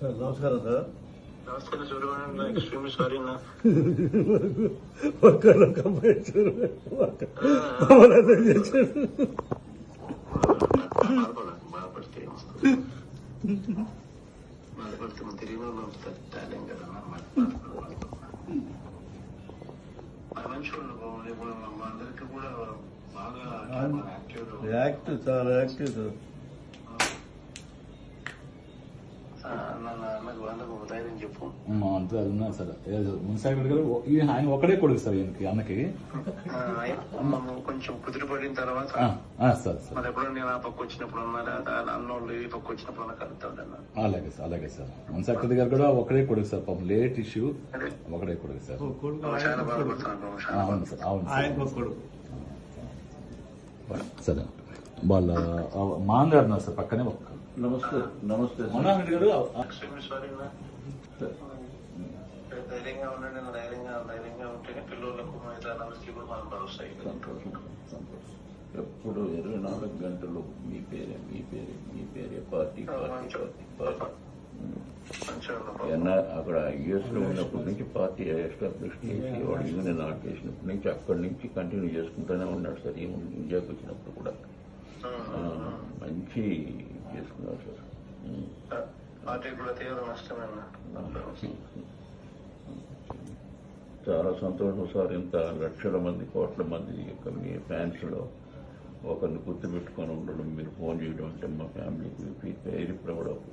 నమస్కారం సార్. నమస్తే చూడమని ఎక్స్ట్రీమ్లీ సారీ నా ఒక్కరు కంపెనీ బాధపడితే తిరిగి టాలెంట్ కదా మంచి ఇప్పుడు మా అందరికీ కూడా బాగా యాక్టివ్ చాలా యాక్టివ్ సార్. ధైర్యం చెప్పు అంతే అది ఉన్నారు సార్. మున్సిపాలిటీ ఆయన ఒకడే కొడుకు సార్ ఈయనకి అన్నకి కొంచెం కుదిరి పడిన తర్వాత సార్ సార్ మరి ఎప్పుడో నేను ఆ పక్క వచ్చినప్పుడు అన్నోళ్ళు ఈ పక్క వచ్చినప్పుడు కలుగుతాడన్నా. అలాగే సార్ అలాగే సార్. మున్సిపాలిటీ గారు కూడా ఒకడే కొడుకు సార్. పాపం లేట్ ఇష్యూ ఒకడే కొడుకు సార్. చాలా బాధపడుతున్నాను. అవును సార్ అవును ఆయన సరే వాళ్ళ మా గారు ఉన్నారు సార్ పక్కనే. ఒక్క నమస్తే. నమస్తే మనోహర్ గారు ఎక్స్ట్రీమ్లీ సారీ నా ధైర్యంగా ఉండండి. ధైర్యంగా ఉంటేనే పిల్లలకు మిగతా కూడా మనం భరోసా. ఎప్పుడు 24 గంటలు మీ పేరే పార్టీ అక్కడ యుఎస్ లో ఉన్నప్పటి నుంచి పార్టీ ఎస్టాబ్లిష్ చేసి వాడు యూనియన్ ఆర్ట్ చేసినప్పటి నుంచి అక్కడి నుంచి కంటిన్యూ చేసుకుంటూనే ఉన్నాడు సార్. ఇండియాకి వచ్చినప్పుడు కూడా మంచి చేసుకున్నారు సార్. పార్టీ కూడా తీవ్ర నష్టమైన చాలా సంతోషం సార్. ఇంత లక్షల మంది కోట్ల మంది యొక్క మీ ఫ్యాన్స్ లో ఒకరిని గుర్తుపెట్టుకొని ఉండడం, మీరు ఫోన్ చేయడం అంటే మా ఫ్యామిలీకి వెరీ ప్రౌడ్ ఆఫ్.